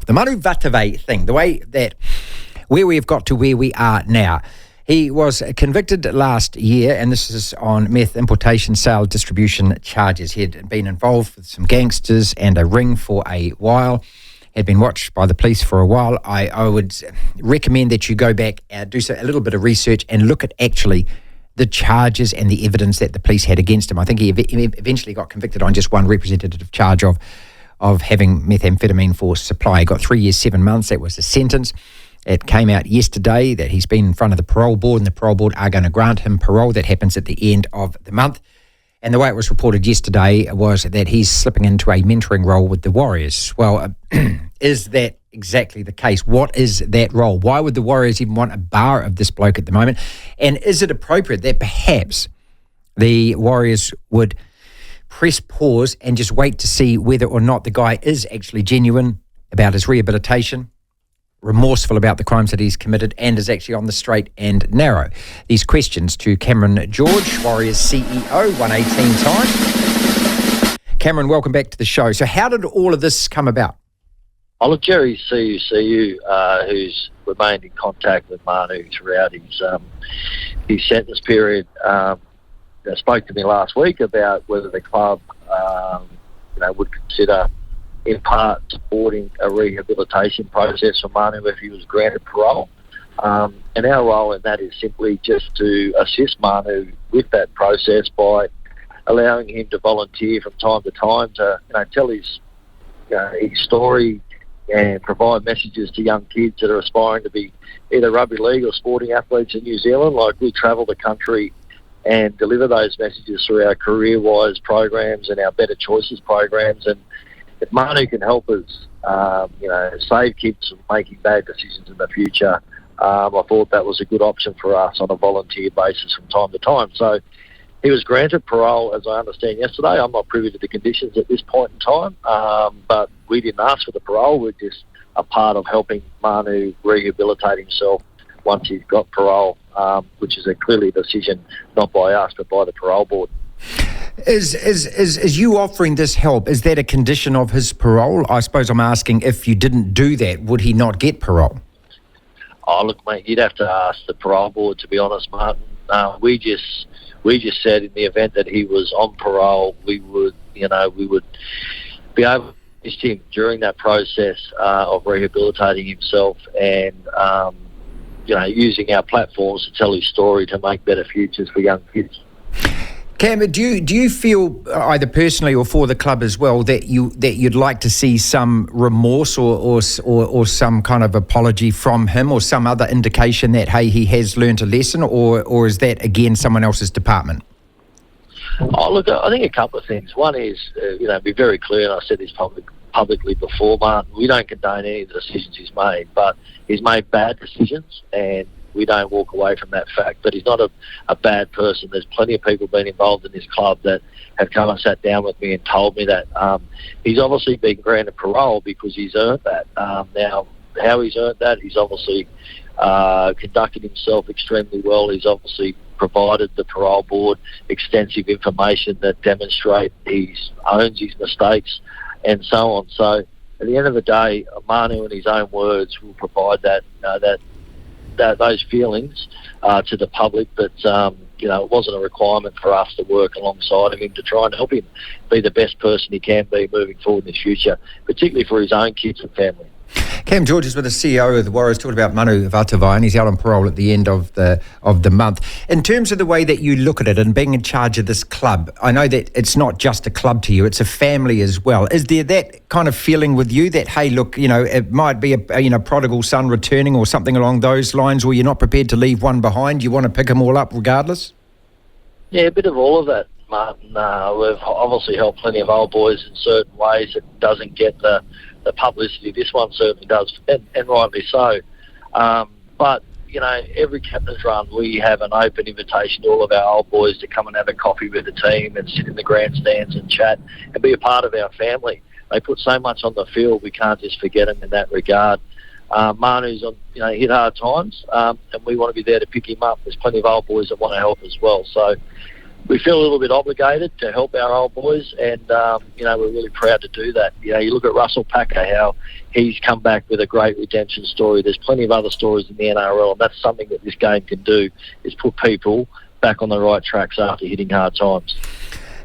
The Manu Vatuvei thing, the way that where we've got to where we are now. He was convicted last year, and this is on meth importation, sale, distribution charges. He had been involved with some gangsters and a ring for a while, had been watched by the police for a while. I would recommend that you go back and do a little bit of research and look at actually the charges and the evidence that the police had against him. I think he eventually got convicted on just one representative charge of having methamphetamine for supply. He got 3 years, 7 months. That was the sentence. It came out yesterday that he's been in front of the parole board, and the parole board are going to grant him parole. That happens at the end of the month. And the way it was reported yesterday was that he's slipping into a mentoring role with the Warriors. Well, is that exactly the case? What is that role? Why would the Warriors even want a bar of this bloke at the moment? And is it appropriate that perhaps the Warriors would press pause and just wait to see whether or not the guy is actually genuine about his rehabilitation, remorseful about the crimes that he's committed, and is actually on the straight and narrow? These questions to Cameron George, Warriors CEO, 118 time. Cameron, welcome back to the show. So how did all of this come about? Oh, look, Jerry CU, who's remained in contact with Manu throughout his sentence period, spoke to me last week about whether the club would consider in part supporting a rehabilitation process for Manu if he was granted parole. And our role in that is simply just to assist Manu with that process by allowing him to volunteer from time to time to tell his story and provide messages to young kids that are aspiring to be either rugby league or sporting athletes in New Zealand. Like, we travel the country and deliver those messages through our Career-Wise programs and our Better Choices programs. And if Manu can help us, save kids from making bad decisions in the future, I thought that was a good option for us on a volunteer basis from time to time. So he was granted parole, as I understand yesterday. I'm not privy to the conditions at this point in time, but we didn't ask for the parole. We're just a part of helping Manu rehabilitate himself once he's got parole, which is clearly a decision not by us but by the parole board. Is you offering this help, is that a condition of his parole? I suppose I'm asking, if you didn't do that, would he not get parole? Oh, look, mate, you'd have to ask the parole board, to be honest, Martin. We just said in the event that he was on parole, we would be able to assist him during that process of rehabilitating himself and, using our platforms to tell his story to make better futures for young kids. Cam, do you feel, either personally or for the club as well, that you'd like to see some remorse or some kind of apology from him, or some other indication that, hey, he has learnt a lesson, or is that again someone else's department? Oh, look, I think a couple of things. One is, be very clear, and I said this publicly before, Martin, we don't condone any of the decisions he's made, but he's made bad decisions, and we don't walk away from that fact. But he's not a bad person. There's plenty of people been involved in this club that have come and sat down with me and told me that. He's obviously been granted parole because he's earned that. Now, how he's earned that, he's obviously conducted himself extremely well. He's obviously provided the parole board extensive information that demonstrate he owns his mistakes and so on. So at the end of the day, Manu, in his own words, will provide those feelings to the public, but it wasn't a requirement for us to work alongside of him to try and help him be the best person he can be moving forward in the future, particularly for his own kids and family. Cam George is with the CEO of the Warriors, talking about Manu Vatuvei, and he's out on parole at the end of the month. In terms of the way that you look at it and being in charge of this club, I know that it's not just a club to you, it's a family as well. Is there that kind of feeling with you that, hey, look, it might be a prodigal son returning or something along those lines, where you're not prepared to leave one behind, you want to pick them all up regardless? Yeah, a bit of all of that, Martin. We've obviously helped plenty of old boys in certain ways. It doesn't get the publicity this one certainly does, and rightly so. But, every captain's run, we have an open invitation to all of our old boys to come and have a coffee with the team and sit in the grandstands and chat and be a part of our family. They put so much on the field, we can't just forget them in that regard. Manu's on, hit hard times, and we want to be there to pick him up. There's plenty of old boys that want to help as well. So we feel a little bit obligated to help our old boys, and we're really proud to do that. You look at Russell Packer, how he's come back with a great redemption story. There's plenty of other stories in the NRL, and that's something that this game can do, is put people back on the right tracks after hitting hard times.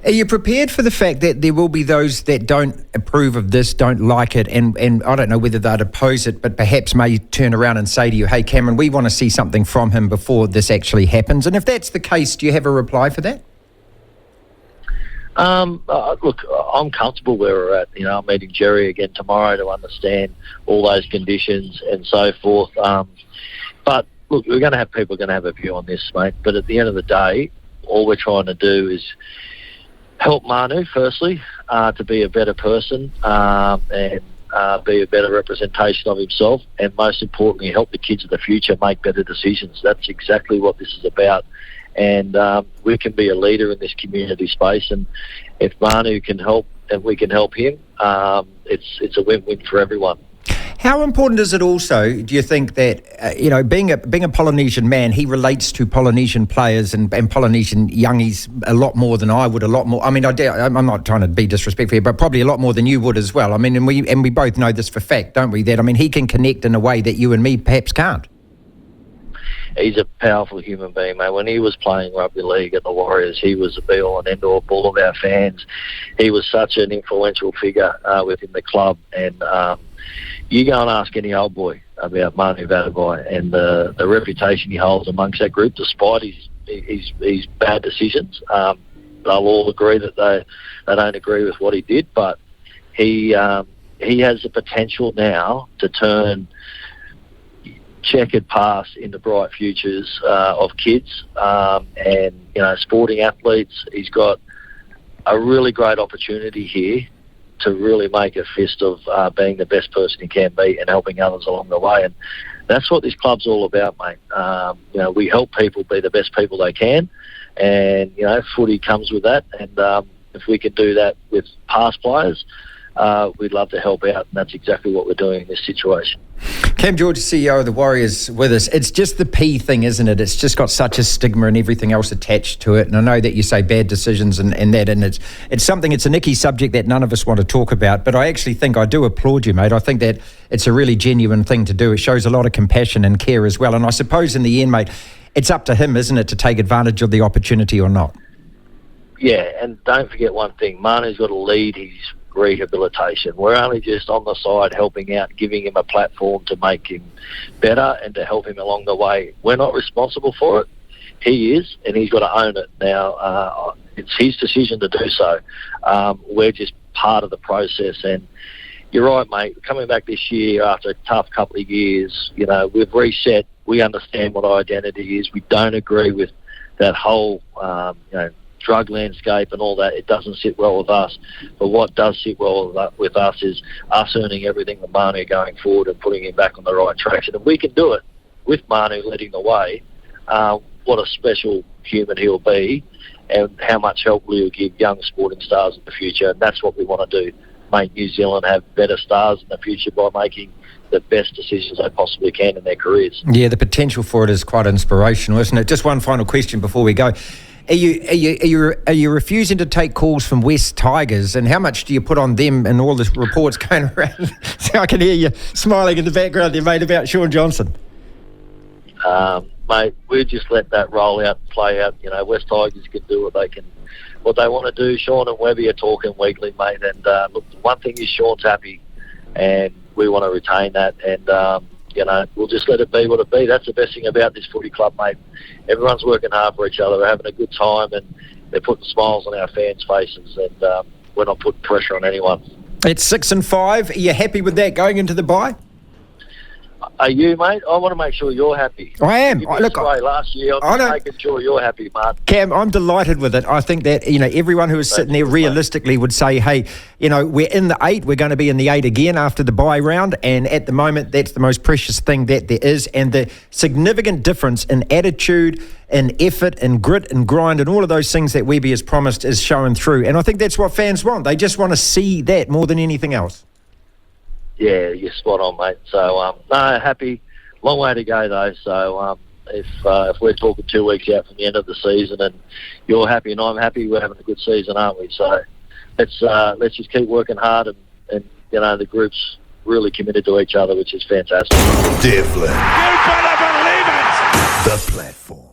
Are you prepared for the fact that there will be those that don't approve of this, don't like it, and I don't know whether they'd oppose it, but perhaps may turn around and say to you, hey, Cameron, we want to see something from him before this actually happens? And if that's the case, do you have a reply for that? Look, I'm comfortable where we're at. I'm meeting Jerry again tomorrow to understand all those conditions and so forth. But look, we're going to have people going to have a view on this, mate. But at the end of the day, all we're trying to do is help Manu, firstly, to be a better person and be a better representation of himself, and most importantly, help the kids of the future make better decisions. That's exactly what this is about. And we can be a leader in this community space, and if Manu can help and we can help him, it's a win-win for everyone. How important is it also, do you think, that, being a Polynesian man, he relates to Polynesian players and Polynesian youngies a lot more than I would, a lot more. I mean, I'm not trying to be disrespectful here, but probably a lot more than you would as well. I mean, and we both know this for fact, don't we, that, he can connect in a way that you and me perhaps can't. He's a powerful human being, mate. When he was playing rugby league at the Warriors, he was a be-all and end-all of all of our fans. He was such an influential figure within the club, and you go and ask any old boy about Manu Vatuvei and the reputation he holds amongst that group, despite his bad decisions. They'll all agree that they don't agree with what he did, but he has the potential now to turn checkered past into bright futures of kids and sporting athletes. He's got a really great opportunity here to really make a fist of being the best person he can be and helping others along the way. And that's what this club's all about, mate. We help people be the best people they can, and footy comes with that. And if we can do that with past players, we'd love to help out, and that's exactly what we're doing in this situation. Cam George, CEO of the Warriors, with us. It's just the P thing, isn't it? It's just got such a stigma and everything else attached to it. And I know that you say bad decisions and that, and it's something, it's a nicky subject that none of us want to talk about. But I actually think I do applaud you, mate. I think that it's a really genuine thing to do. It shows a lot of compassion and care as well. And I suppose in the end, mate, it's up to him, isn't it, to take advantage of the opportunity or not? Yeah, and don't forget one thing. Manu's got to lead his rehabilitation. We're only just on the side helping out, giving him a platform to make him better and to help him along the way. We're not responsible for it. He is, and he's got to own it. Now, it's his decision to do so. We're just part of the process, and you're right, mate. Coming back this year after a tough couple of years, we've reset. We understand what identity is. We don't agree with that whole, drug landscape and all that. It doesn't sit well with us. But what does sit well with us is us earning everything with Manu going forward and putting him back on the right traction. And we can do it with Manu leading the way. What a special human he'll be, and how much help will he give young sporting stars in the future. And that's what we want to do, make New Zealand have better stars in the future by making the best decisions they possibly can in their careers. Yeah, the potential for it is quite inspirational, isn't it? Just one final question before we go. Are you refusing to take calls from West Tigers, and how much do you put on them and all the reports going around? So I can hear you smiling in the background there, mate, about Shaun Johnson. Mate, we just let that roll out and play out. West Tigers can do what they want to do. Shaun and Webby are talking weekly, mate, and look, one thing is Shaun's happy, and we want to retain that, and we'll just let it be what it be. That's the best thing about this footy club, mate. Everyone's working hard for each other. We're having a good time, and they're putting smiles on our fans' faces, and we're not putting pressure on anyone. It's 6-5. Are you happy with that going into the bye? Are you, mate? I want to make sure you're happy. I am. Look, last year, I'm making sure you're happy, Martin. Cam, I'm delighted with it. I think that, everyone who is sitting there realistically would say, hey, we're in the 8. We're going to be in the 8 again after the bye round. And at the moment, that's the most precious thing that there is. And the significant difference in attitude and effort and grit and grind and all of those things that Webby has promised is showing through. And I think that's what fans want. They just want to see that more than anything else. Yeah, you're spot on, mate. So, no, happy. Long way to go, though. So, if we're talking 2 weeks out from the end of the season and you're happy and I'm happy, we're having a good season, aren't we? So let's just keep working hard and the group's really committed to each other, which is fantastic. Devlin. You better believe it! The platform.